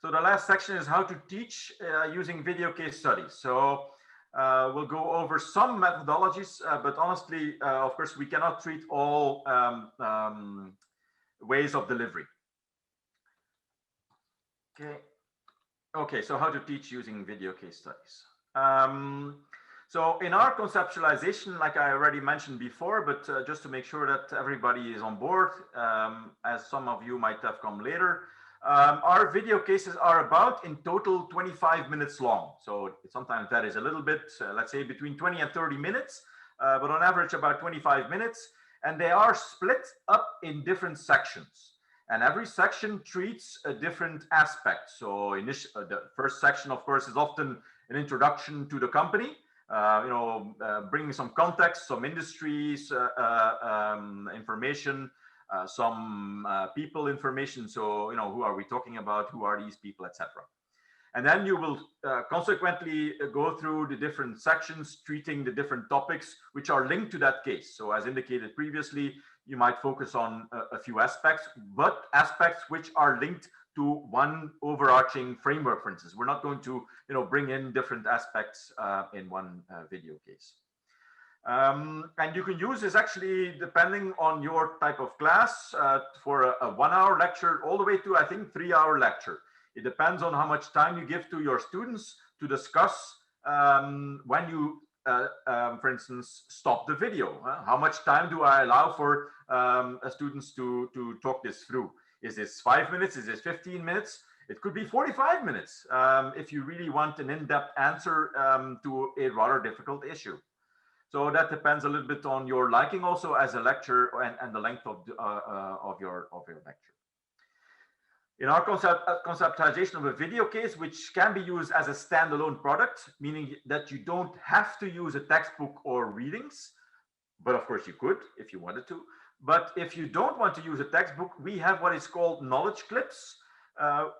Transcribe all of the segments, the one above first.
So the last section is how to teach using video case studies. So we'll go over some methodologies, but honestly, of course, we cannot treat all ways of delivery. Okay, so how to teach using video case studies. So in our conceptualization, like I already mentioned before, but just to make sure that everybody is on board, as some of you might have come later, our video cases are about in total 25 minutes long. So sometimes that is a little bit, let's say between 20 and 30 minutes, but on average about 25 minutes. And they are split up in different sections. And every section treats a different aspect. So the first section, of course, is often an introduction to the company, bringing some context, some industries, information, some people information. So, who are we talking about? Who are these people, etc. And then you will consequently go through the different sections, treating the different topics which are linked to that case. So as indicated previously, you might focus on a few aspects, but aspects which are linked to one overarching framework, for instance. We're not going to bring in different aspects in one video case. And you can use this actually depending on your type of class for a 1 hour lecture all the way to, I think, 3 hour lecture. It depends on how much time you give to your students to discuss when you, for instance, stop the video. How much time do I allow for students to talk this through? Is this 5 minutes? Is this 15 minutes? It could be 45 minutes if you really want an in-depth answer to a rather difficult issue. So that depends a little bit on your liking also as a lecturer and the length of your lecture. In our conceptualization of a video case, which can be used as a standalone product, meaning that you don't have to use a textbook or readings, but of course you could if you wanted to. But if you don't want to use a textbook, we have what is called knowledge clips,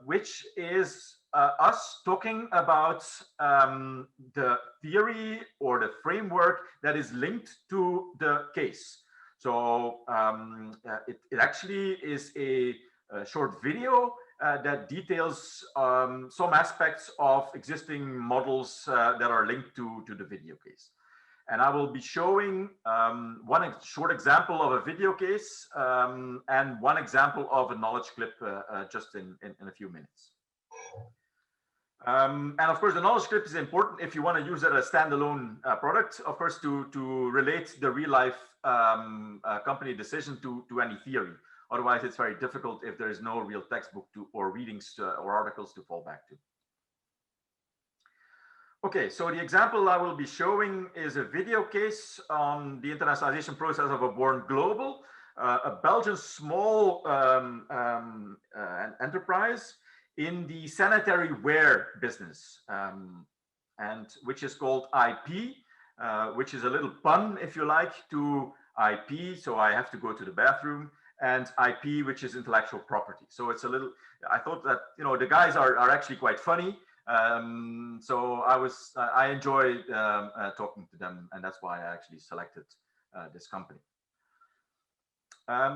which is us talking about the theory or the framework that is linked to the case. So it actually is a short video that details some aspects of existing models that are linked to the video case. And I will be showing one short example of a video case and one example of a knowledge clip just in a few minutes. And of course, the knowledge clip is important if you want to use it as a standalone product, of course, to relate the real life company decision to any theory. Otherwise, it's very difficult if there is no real textbook or readings or articles to fall back to. Okay, so the example I will be showing is a video case on the internationalization process of a Born Global, a Belgian small enterprise in the sanitary ware business, and which is called IP, which is a little pun, if you like, to IP. So I have to go to the bathroom. And IP, which is intellectual property. So it's a little, I thought that, the guys are actually quite funny. So I enjoy talking to them, and that's why I actually selected this company.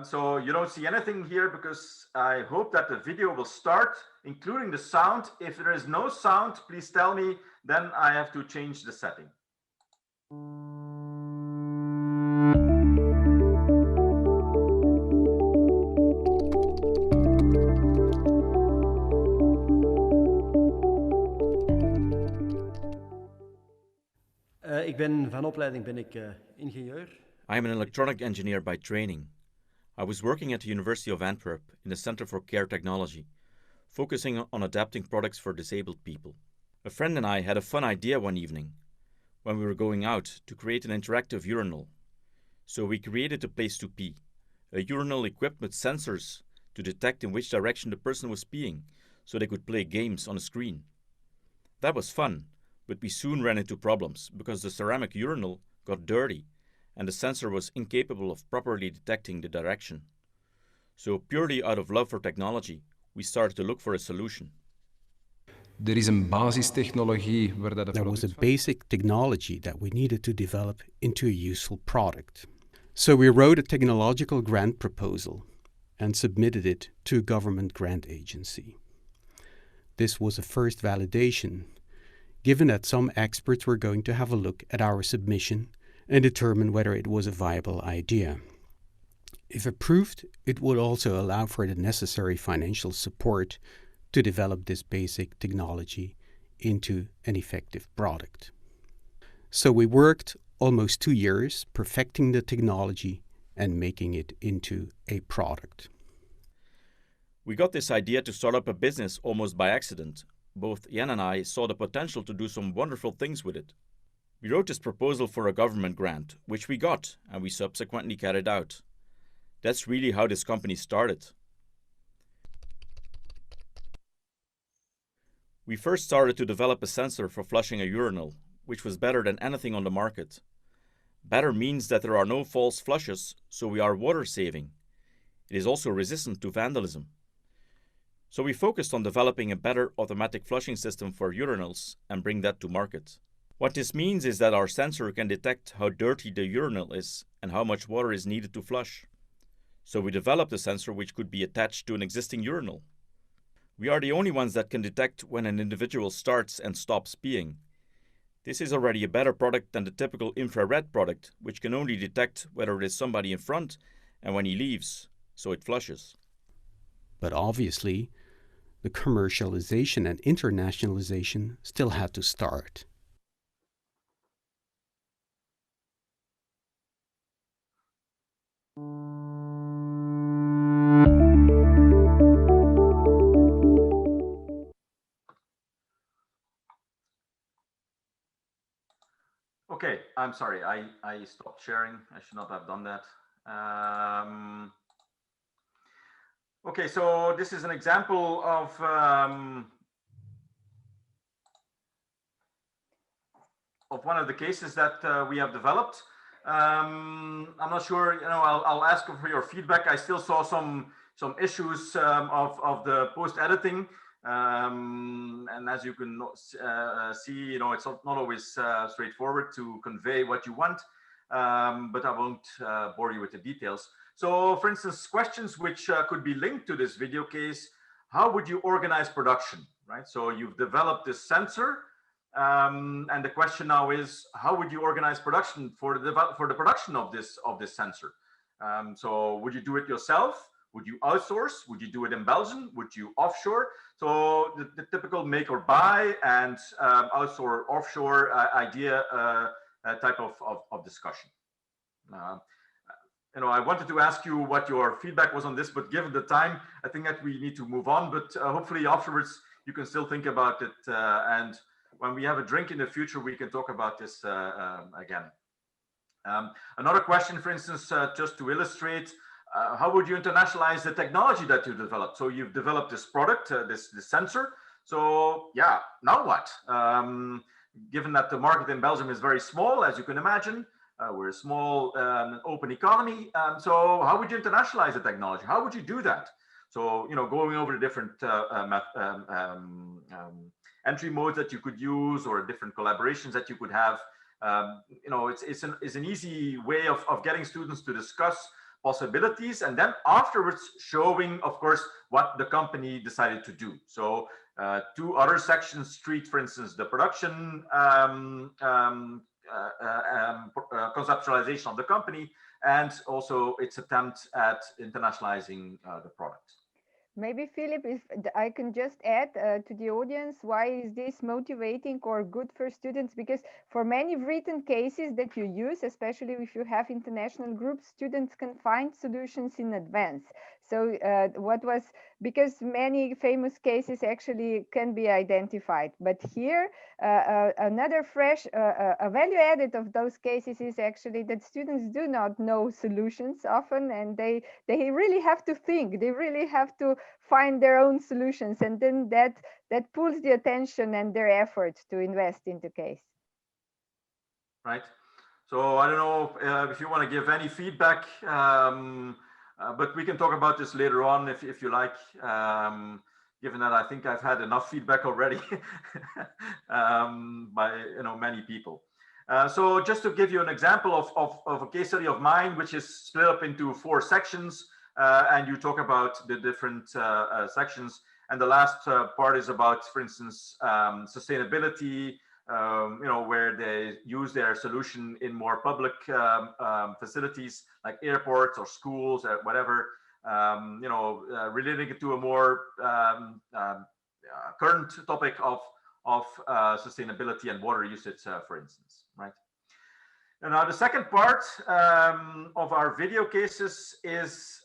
So you don't see anything here because I hope that the video will start, including the sound. If there is no sound, please tell me, then I have to change the setting. Van opleiding ben ik ingenieur. I am an electronic engineer by training. I was working at the University of Antwerp in the Center for Care Technology, focusing on adapting products for disabled people. A friend and I had a fun idea one evening when we were going out to create an interactive urinal. So we created a place to pee, a urinal equipped with sensors to detect in which direction the person was peeing, so they could play games on a screen. That was fun. But we soon ran into problems because the ceramic urinal got dirty and the sensor was incapable of properly detecting the direction. So purely out of love for technology, we started to look for a solution. There was a basic technology that we needed to develop into a useful product. So we wrote a technological grant proposal and submitted it to a government grant agency. this was a first validation, given that some experts were going to have a look at our submission and determine whether it was a viable idea. If approved, it would also allow for the necessary financial support to develop this basic technology into an effective product. So we worked almost 2 years perfecting the technology and making it into a product. We got this idea to start up a business almost by accident. Both Jan and I saw the potential to do some wonderful things with it. We wrote this proposal for a government grant, which we got, and we subsequently carried out. That's really how this company started. We first started to develop a sensor for flushing a urinal, which was better than anything on the market. Better means that there are no false flushes, so we are water saving. It is also resistant to vandalism. So we focused on developing a better automatic flushing system for urinals and bring that to market. What this means is that our sensor can detect how dirty the urinal is and how much water is needed to flush. So we developed a sensor which could be attached to an existing urinal. We are the only ones that can detect when an individual starts and stops peeing. This is already a better product than the typical infrared product, which can only detect whether it is somebody in front and when he leaves, so it flushes. But obviously, the commercialization and internationalization still had to start. Okay, I'm sorry, I stopped sharing. I should not have done that. Okay, so this is an example of one of the cases that we have developed. I'm not sure, I'll ask for your feedback. I still saw some issues of the post editing. And as you can see, it's not always straightforward to convey what you want, but I won't bore you with the details. So for instance, questions which could be linked to this video case: how would you organize production, right? So you've developed this sensor, and the question now is, how would you organize production for the production of this sensor? So would you do it yourself? Would you outsource? Would you do it in Belgium? Would you offshore? So the typical make or buy and outsource offshore idea type of discussion. I wanted to ask you what your feedback was on this, but given the time, I think that we need to move on. But hopefully afterwards you can still think about it, and when we have a drink in the future, we can talk about this again. Another question, for instance, just to illustrate. How would you internationalize the technology that you developed? So you've developed this product, this sensor. So yeah, now what? Given that the market in Belgium is very small, as you can imagine, we're a small open economy. So how would you internationalize the technology? How would you do that? So, going over the different entry modes that you could use or different collaborations that you could have. It's an easy way of getting students to discuss possibilities, and then afterwards showing, of course, what the company decided to do. So 2 other sections treat, for instance, the production conceptualization of the company, and also its attempt at internationalizing the product. Maybe, Filip, if I can just add to the audience, why is this motivating or good for students? Because for many written cases that you use, especially if you have international groups, students can find solutions in advance. So because many famous cases actually can be identified. But here, another fresh, a value added of those cases is actually that students do not know solutions often, and they really have to think, they really have to find their own solutions, and then that pulls the attention and their efforts to invest into case. Right. So I don't know if you want to give any feedback, but we can talk about this later on if you like, given that I think I've had enough feedback already by many people. So just to give you an example of a case study of mine, which is split up into 4 sections, and you talk about the different sections, And the last part is about, for instance, sustainability, where they use their solution in more public facilities like airports or schools or whatever, relating it to a more current topic of sustainability and water usage, for instance, right? And now the second part of our video cases is,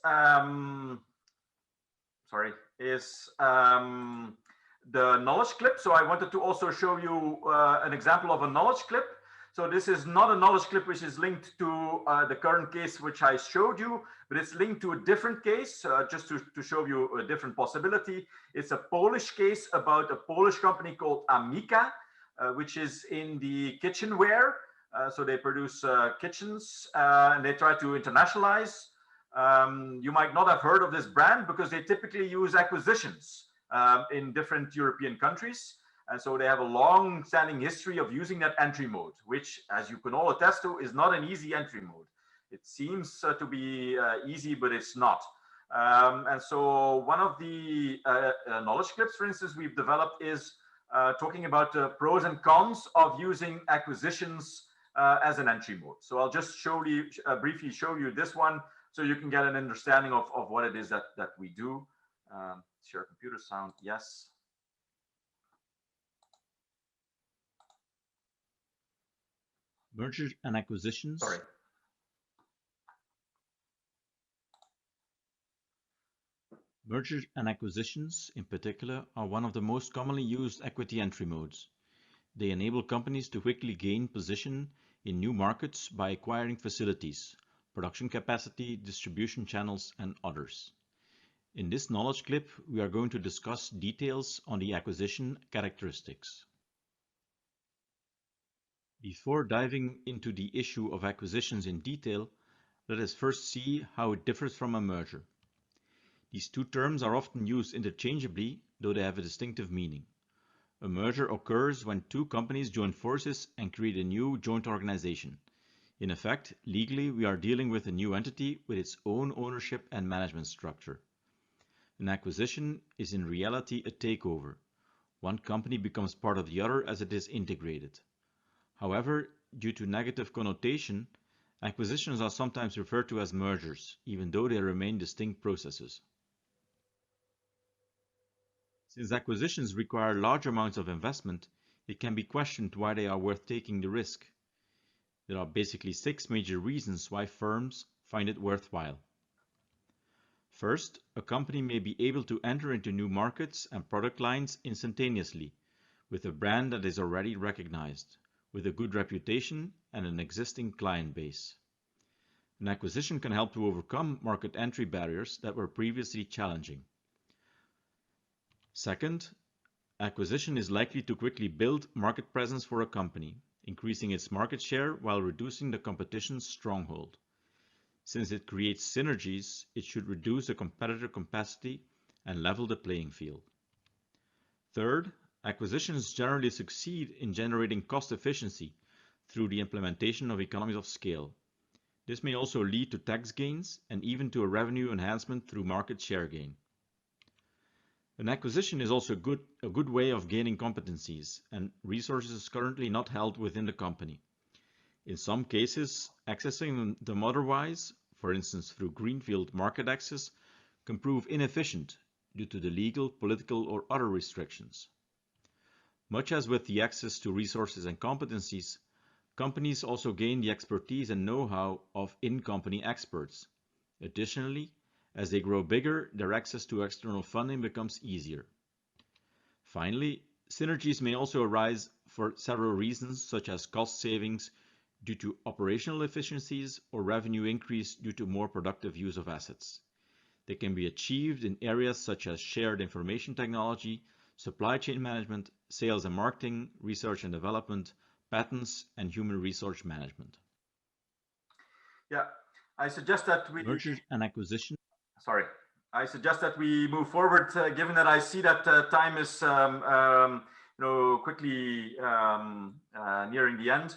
the knowledge clip. So I wanted to also show you an example of a knowledge clip. So this is not a knowledge clip which is linked to the current case which I showed you, but it's linked to a different case, just to show you a different possibility. It's a Polish case about a Polish company called Amica, which is in the kitchenware. So they produce kitchens and they try to internationalize. You might not have heard of this brand because they typically use acquisitions in different European countries. And so they have a long-standing history of using that entry mode, which, as you can all attest to, is not an easy entry mode. It seems to be easy, but it's not. And so one of the knowledge clips, for instance, we've developed is talking about the pros and cons of using acquisitions as an entry mode. So I'll just briefly show you this one so you can get an understanding of what it is that we do. Share computer sound, yes. Mergers and acquisitions. Sorry. Mergers and acquisitions, in particular, are one of the most commonly used equity entry modes. They enable companies to quickly gain position in new markets by acquiring facilities, production capacity, distribution channels, and others. In this knowledge clip, we are going to discuss details on the acquisition characteristics. Before diving into the issue of acquisitions in detail, let us first see how it differs from a merger. These two terms are often used interchangeably, though they have a distinctive meaning. A merger occurs when two companies join forces and create a new joint organization. In effect, legally, we are dealing with a new entity with its own ownership and management structure. An acquisition is in reality a takeover. One company becomes part of the other as it is integrated. However, due to negative connotation, acquisitions are sometimes referred to as mergers, even though they remain distinct processes. Since acquisitions require large amounts of investment, it can be questioned why they are worth taking the risk. There are basically 6 major reasons why firms find it worthwhile. First, a company may be able to enter into new markets and product lines instantaneously, with a brand that is already recognized, with a good reputation and an existing client base. An acquisition can help to overcome market entry barriers that were previously challenging. Second, acquisition is likely to quickly build market presence for a company, increasing its market share while reducing the competition's stronghold. Since it creates synergies, it should reduce the competitor capacity and level the playing field. Third, acquisitions generally succeed in generating cost efficiency through the implementation of economies of scale. This may also lead to tax gains and even to a revenue enhancement through market share gain. An acquisition is also a good way of gaining competencies and resources currently not held within the company. In some cases, accessing them otherwise, for instance through greenfield market access, can prove inefficient due to the legal, political, or other restrictions. Much as with the access to resources and competencies, companies also gain the expertise and know-how of in-company experts. Additionally, as they grow bigger, their access to external funding becomes easier. Finally, synergies may also arise for several reasons, such as cost savings due to operational efficiencies or revenue increase due to more productive use of assets. They can be achieved in areas such as shared information technology, supply chain management, sales and marketing, research and development, patents, and human resource management. Yeah, I suggest that we... Mergers and acquisitions. Sorry. I suggest that we move forward, given that I see that time is quickly nearing the end.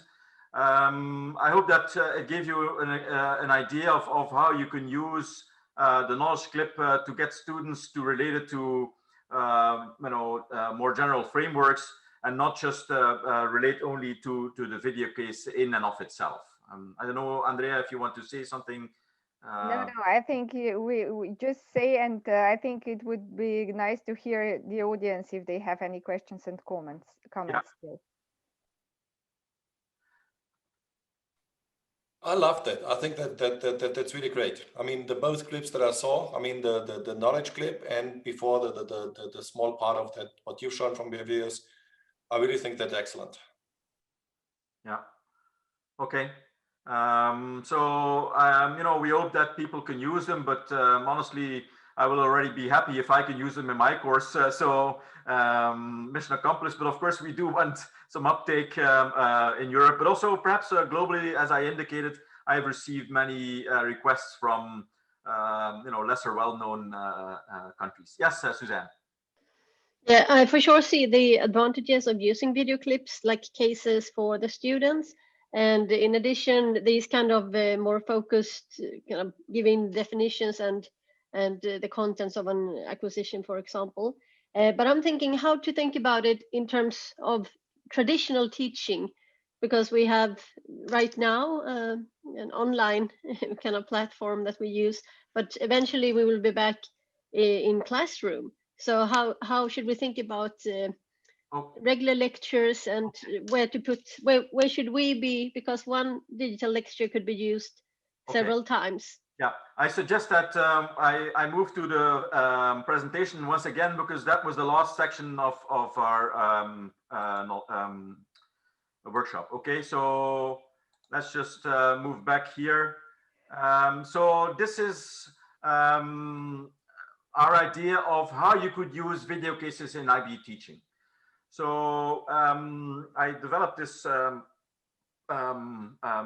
I hope that it gave you an idea of how you can use the knowledge clip to get students to relate it to more general frameworks and not just relate only to the video case in and of itself. I don't know, Andreja, if you want to say something. No, I think we just say, and I think it would be nice to hear the audience if they have any questions and comments. Yeah. Still. I love that. I think that's really great. I mean, both clips that I saw, I mean, the knowledge clip and before the small part of that, what you've shown from your videos, I really think that's excellent. Yeah. Okay. We hope that people can use them, but honestly, I will already be happy if I can use them in my course. Mission accomplished. But of course, we do want some uptake in Europe, but also perhaps globally. As I indicated, I have received many requests from lesser well-known countries. Yes, Suzanne. Yeah, I for sure see the advantages of using video clips like cases for the students. And in addition, these kind of more focused, kind of giving definitions and the contents of an acquisition, for example. But I'm thinking how to think about it in terms of traditional teaching, because we have right now an online kind of platform that we use, but eventually we will be back in classroom. So how should we think about regular lectures and where to put, where should we be, because one digital lecture could be used several times. Yeah, I suggest that I move to the presentation once again, because that was the last section of our workshop. Okay, so let's just move back here. So this is our idea of how you could use video cases in IB teaching. So I developed this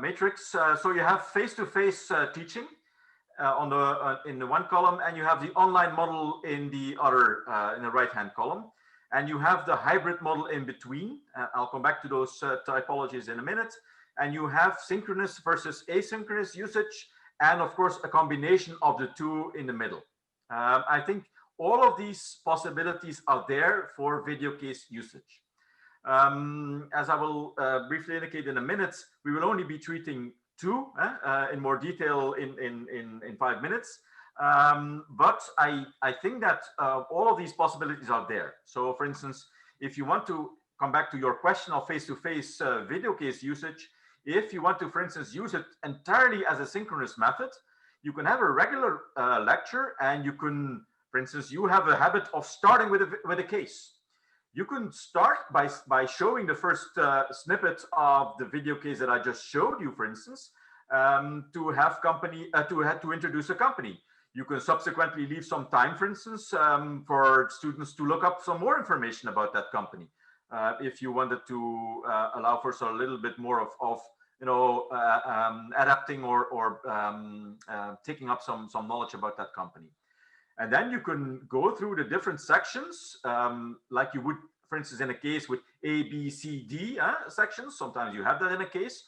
matrix. So you have face-to-face teaching in the one column, and you have the online model in the other, in the right-hand column, and you have the hybrid model in between. I'll come back to those typologies in a minute. And you have synchronous versus asynchronous usage, and of course a combination of the two in the middle. I think all of these possibilities are there for video case usage. As I will briefly indicate in a minute, we will only be treating two in more detail in 5 minutes. But I think that all of these possibilities are there. So for instance, if you want to come back to your question of face-to-face video case usage, if you want to, for instance, use it entirely as a synchronous method, you can have a regular lecture, and you can, for instance, you have a habit of starting with a case. You can start by showing the first snippet of the video case that I just showed you, for instance, to have company to introduce a company. You can subsequently leave some time, for instance, for students to look up some more information about that company. If you wanted to allow for a little bit more of adapting or taking up some knowledge about that company. And then you can go through the different sections, like you would, for instance, in a case with A, B, C, D sections. Sometimes you have that in a case,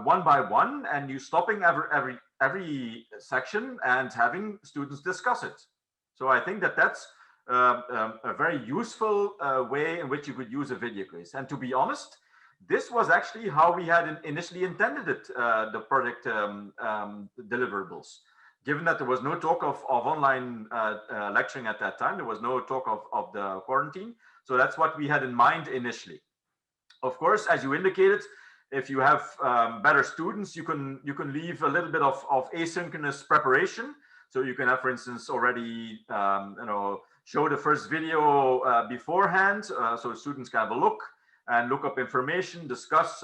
one by one, and you stopping every section and having students discuss it. So I think that that's a very useful way in which you could use a video case. And to be honest, this was actually how we had initially intended it, the project deliverables. Given that there was no talk of online lecturing at that time, there was no talk of the quarantine. So that's what we had in mind initially. Of course, as you indicated, if you have better students, you can leave a little bit of asynchronous preparation. So you can have, for instance, already show the first video beforehand, so students can have a look and look up information, discuss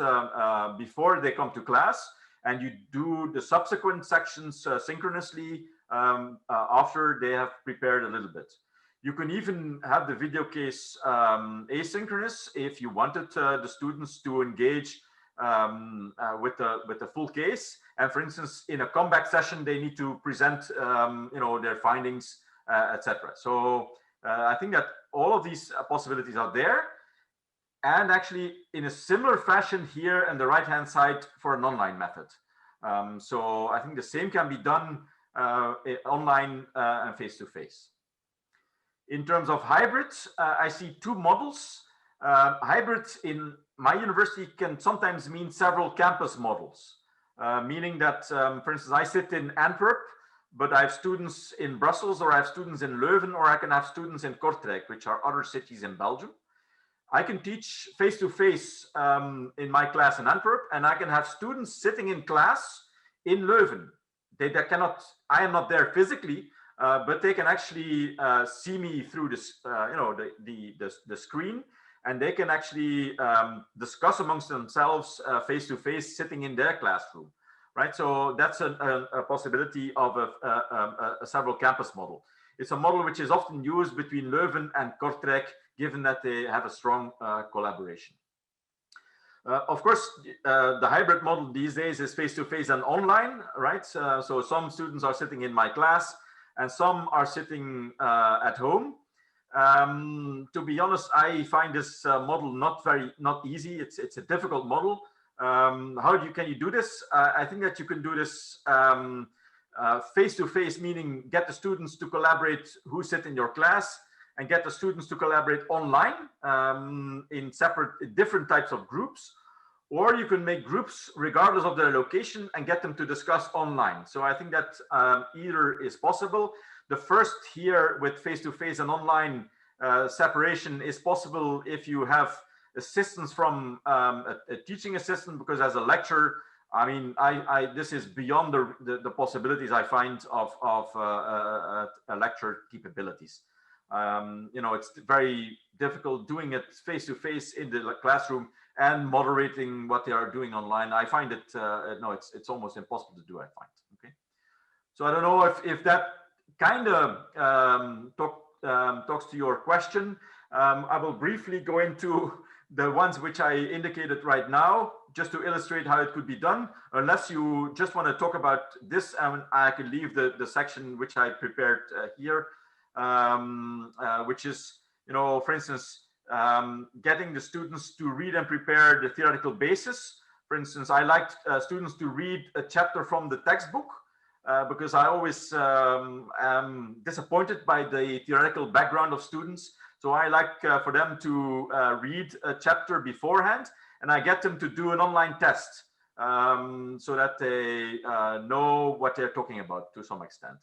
before they come to class, and you do the subsequent sections synchronously after they have prepared a little bit. You can even have the video case asynchronous if you wanted the students to engage with the full case. And for instance, in a comeback session, they need to present their findings, etc. So I think that all of these possibilities are there. And actually in a similar fashion here on the right-hand side for an online method. So I think the same can be done online and face-to-face. In terms of hybrids, I see two models. Hybrids in my university can sometimes mean several campus models, meaning that, for instance, I sit in Antwerp, but I have students in Brussels, or I have students in Leuven, or I can have students in Kortrijk, which are other cities in Belgium. I can teach face-to-face in my class in Antwerp, and I can have students sitting in class in Leuven. They cannot, I am not there physically, but they can actually see me through this, the screen, and they can actually discuss amongst themselves face-to-face sitting in their classroom, right? So that's a possibility of a several campus model. It's a model which is often used between Leuven and Kortrijk, given that they have a strong collaboration. Of course, the hybrid model these days is face-to-face and online, right? So some students are sitting in my class and some are sitting at home. To be honest, I find this model not easy. It's a difficult model. Can you do this? I think that you can do this face-to-face, meaning get the students to collaborate who sit in your class, and get the students to collaborate online in different types of groups. Or you can make groups regardless of their location and get them to discuss online. So I think that either is possible. The first here with face-to-face and online separation is possible if you have assistance from a teaching assistant, because as a lecturer, I mean, this is beyond the possibilities I find of a lecture capabilities. It's very difficult doing it face-to-face in the classroom and moderating what they are doing online. I find it, it's almost impossible to do, I find. Okay. So I don't know if that kind of talks to your question. I will briefly go into the ones which I indicated right now, just to illustrate how it could be done. Unless you just want to talk about this, I could leave the section which I prepared here, which is, for instance, getting the students to read and prepare the theoretical basis. For instance, I like students to read a chapter from the textbook because I always am disappointed by the theoretical background of students. So I like for them to read a chapter beforehand, and I get them to do an online test so that they know what they're talking about to some extent.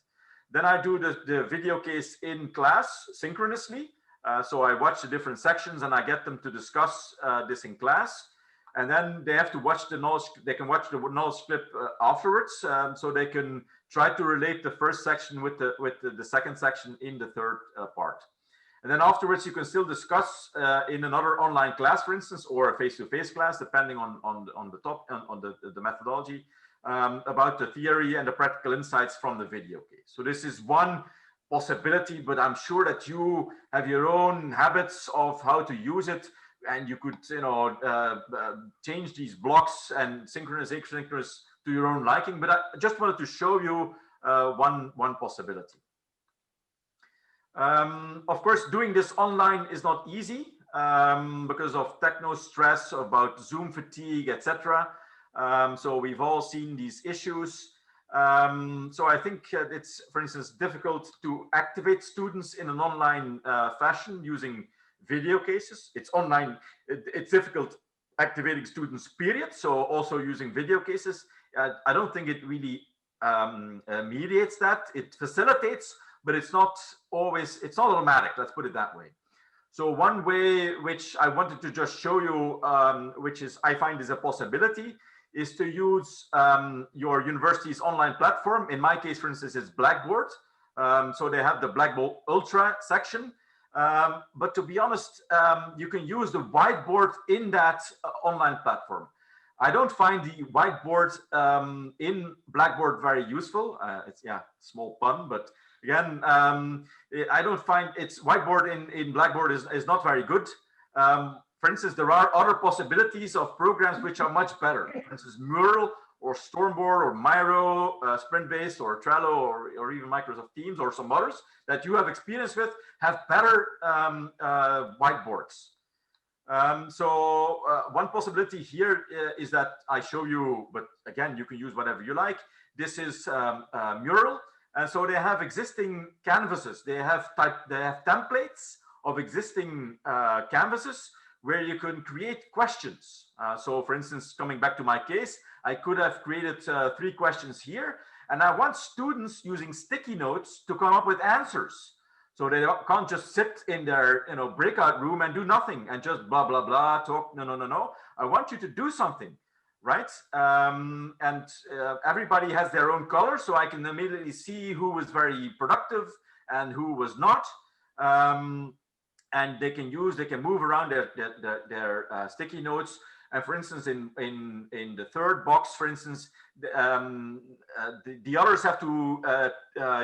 Then I do the video case in class synchronously. So I watch the different sections and I get them to discuss this in class. And then they have to watch the knowledge, they can watch the knowledge clip afterwards. So they can try to relate the first section with the second section in the third part. And then afterwards, you can still discuss in another online class, for instance, or a face-to-face class, depending on the methodology, about the theory and the practical insights from the video case. So this is one possibility, but I'm sure that you have your own habits of how to use it, and you could, change these blocks and synchronous, asynchronous to your own liking. But I just wanted to show you one possibility. Of course, doing this online is not easy because of techno stress, about Zoom fatigue, etc. So we've all seen these issues. So I think it's, for instance, difficult to activate students in an online fashion using video cases. It's online. It's difficult activating students, period. So also using video cases. I don't think it really mediates that. It facilitates, but it's not always, it's not automatic. Let's put it that way. So one way which I wanted to just show you, which is I find is a possibility, is to use your university's online platform. In my case, for instance, it's Blackboard. So they have the Blackboard Ultra section. But to be honest, you can use the whiteboard in that online platform. I don't find the whiteboard in Blackboard very useful. It's, yeah, small pun, but again, I don't find it's whiteboard in Blackboard is not very good. For instance, there are other possibilities of programs which are much better. For instance, Mural or Stormboard or Miro, Sprint-based or Trello or even Microsoft Teams or some others that you have experience with have better whiteboards. So one possibility here is that I show you, but again, you can use whatever you like. This is Mural. And so they have existing canvases. They have templates of existing canvases where you can create questions. So for instance, coming back to my case, I could have created 3 questions here, and I want students using sticky notes to come up with answers. So they can't just sit in their breakout room and do nothing and just blah, blah, blah, talk. No. I want you to do something, right? Everybody has their own color, so I can immediately see who was very productive and who was not. And they can move around their sticky notes. And for instance, in the third box, for instance, the others have to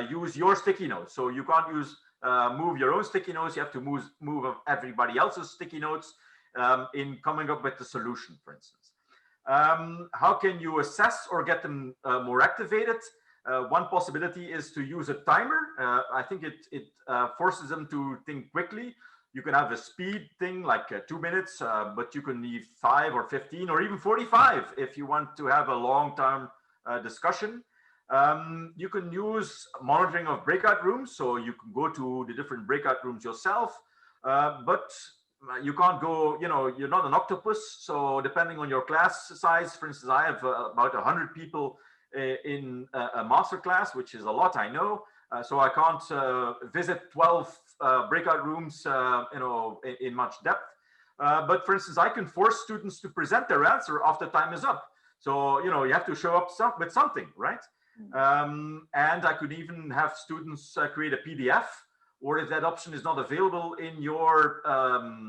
use your sticky notes. So you can't move your own sticky notes. You have to move everybody else's sticky notes in coming up with the solution, for instance. How can you assess or get them more activated? One possibility is to use a timer. I think it forces them to think quickly. You can have a speed thing like 2 minutes, but you can leave 5 or 15 or even 45 if you want to have a long-term discussion. You can use monitoring of breakout rooms, so you can go to the different breakout rooms yourself, but you can't go, you're not an octopus. So depending on your class size, for instance, I have about 100 people in a master class, which is a lot, I know. So I can't visit 12 breakout rooms, in much depth. But for instance, I can force students to present their answer after time is up. So, you have to show up with something, right? And I could even have students create a PDF, or if that option is not available in your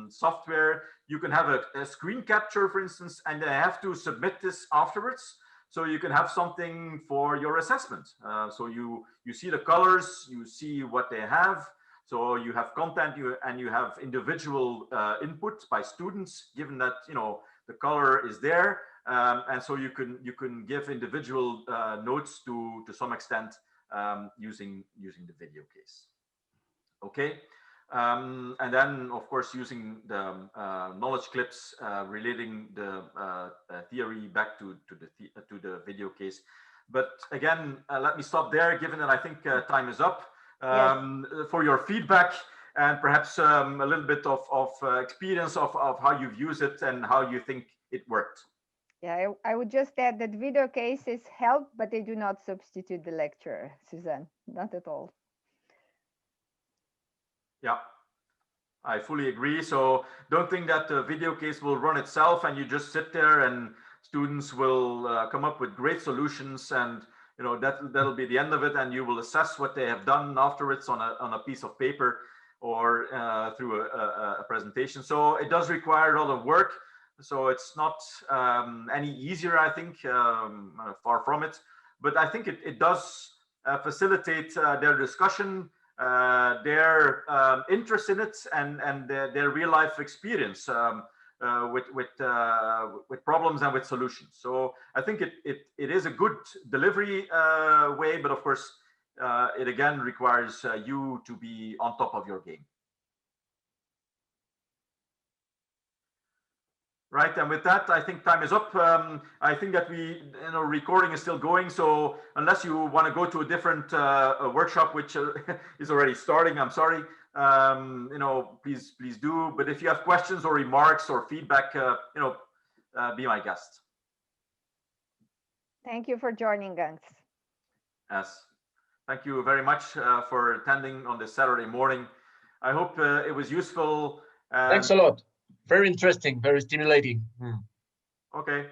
software, you can have a screen capture, for instance, and they have to submit this afterwards. So you can have something for your assessment. So you see the colors, you see what they have. So you have content, and you have individual input by students, given that the color is there, and so you can give individual notes to some extent using the video case. Okay. And then, of course, using the knowledge clips relating the theory back to the video case. But again, let me stop there, given that I think time is up. For your feedback and perhaps a little bit of experience of how you've used it and how you think it worked. Yeah, I would just add that video cases help, but they do not substitute the lecture, Suzanne, not at all. Yeah, I fully agree. So don't think that the video case will run itself and you just sit there and students will come up with great solutions, and that'll be the end of it, and you will assess what they have done afterwards on a piece of paper or through a presentation. So it does require a lot of work. So it's not any easier, I think, far from it. But I think it does facilitate their discussion, their interest in it, and their real life experience with problems and with solutions. So I think it is a good delivery way, but of course it again requires you to be on top of your game. Right, and with that, I think time is up. I think that recording is still going. So unless you want to go to a different workshop, which is already starting, I'm sorry. Please do. But if you have questions or remarks or feedback, be my guest. Thank you for joining us. Yes, thank you very much for attending on this Saturday morning. I hope it was useful. Thanks a lot. Very interesting, very stimulating. Okay,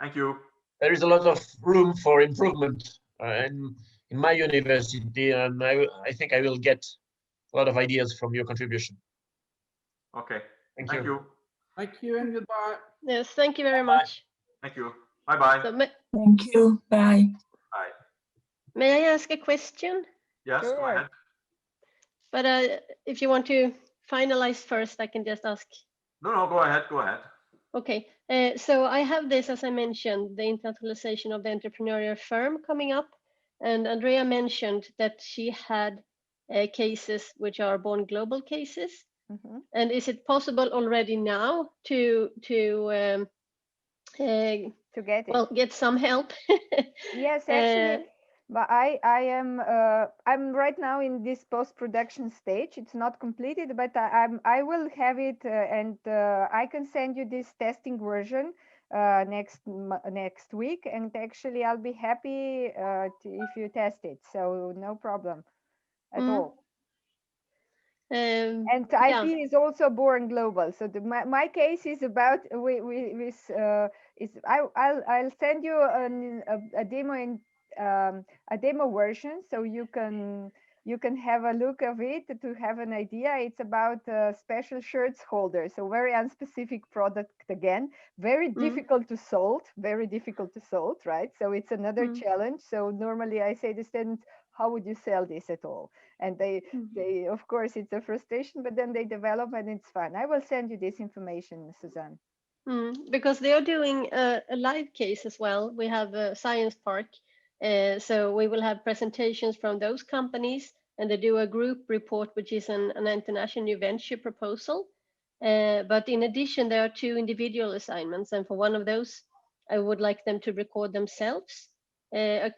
thank you. There is a lot of room for improvement in my university, and I think I will get a lot of ideas from your contribution. Okay, thank you. Thank you and goodbye. Yes, thank you very much. Thank you. Bye-bye. Thank you. Bye. Bye. May I ask a question? Yes, sure. Go ahead. But if you want to finalize first, I can just ask. No, go ahead. Go ahead. Okay, so I have this, as I mentioned, the internationalization of the entrepreneurial firm coming up, and Andreja mentioned that she had cases which are born global cases. Mm-hmm. And is it possible already now to get it? Well, get some help? Yes, actually. But I'm right now in this post-production stage. It's not completed, but I will have it, and I can send you this testing version next week. And actually, I'll be happy if you test it. So no problem at all. And IP is also born global. So my case is about I'll send you a demo in a demo version, so you can have a look of it to have an idea. It's about special shirts holder, so very unspecific product again, very difficult to solve, right? So it's another challenge. So normally I say to students, how would you sell this at all? And they of course it's a frustration, but then they develop and it's fun. I will send you this information, Suzanne. Because they are doing a live case as well. We have a science park, so we will have presentations from those companies, and they do a group report, which is an international new venture proposal. But in addition, there are 2 individual assignments, and for one of those, I would like them to record themselves, a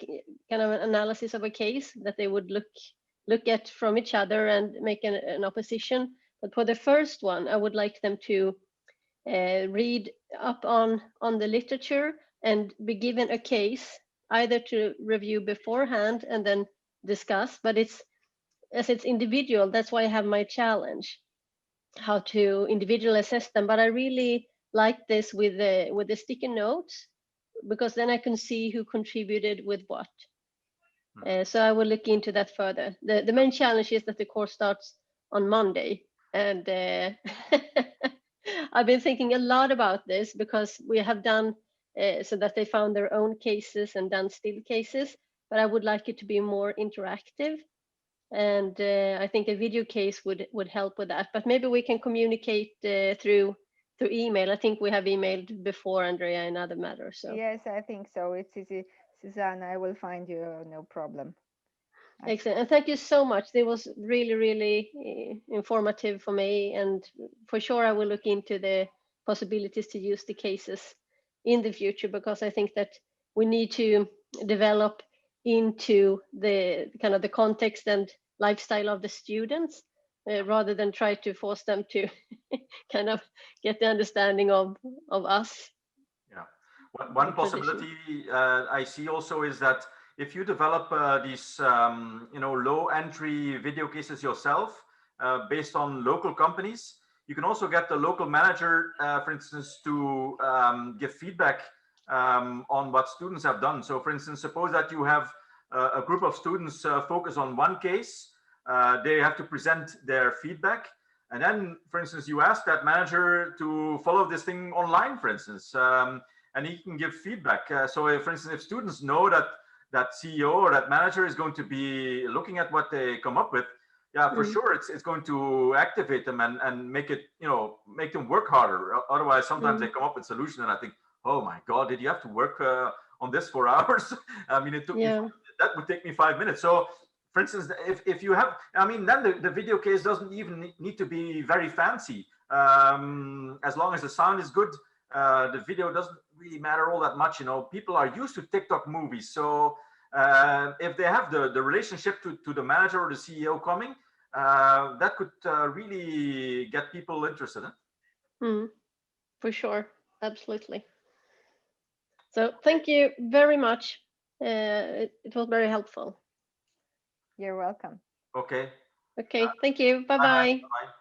kind of an analysis of a case that they would look at from each other and make an opposition. But for the first one, I would like them to read up on the literature and be given a case either to review beforehand and then discuss, but it's individual. That's why I have my challenge, how to individually assess them. But I really like this with the sticky notes, because then I can see who contributed with what. So I will look into that further. The main challenge is that the course starts on Monday, and I've been thinking a lot about this, because we have done so that they found their own cases and done still cases, but I would like it to be more interactive. And I think a video case would help with that. But maybe we can communicate through email. I think we have emailed before, Andreja, in other matters. So. Yes, I think so. It's easy, Suzanne. I will find you, no problem. Excellent, and thank you so much. It was really, really informative for me, and for sure I will look into the possibilities to use the cases in the future, because I think that we need to develop into the kind of the context and lifestyle of the students, rather than try to force them to kind of get the understanding of us. Yeah, one possibility I see also is that if you develop these low entry video cases yourself, based on local companies, you can also get the local manager, for instance, to give feedback on what students have done. So for instance, suppose that you have a group of students focus on one case, they have to present their feedback. And then, for instance, you ask that manager to follow this thing online, for instance, and he can give feedback. So if, for instance, if students know that CEO or that manager is going to be looking at what they come up with, yeah, for sure, it's going to activate them and make it, make them work harder. Otherwise, sometimes they come up with solutions and I think, oh my God, did you have to work on this for hours? I mean, it took me, that would take me 5 minutes. So for instance, if you have, then the video case doesn't even need to be very fancy. As long as the sound is good, the video doesn't really matter all that much. People are used to TikTok movies. So if they have the relationship to the manager or the CEO coming, that could really get people interested in. For sure, absolutely. So thank you very much. It was very helpful. You're welcome. Okay. Okay, thank you. Bye-bye. Bye-bye.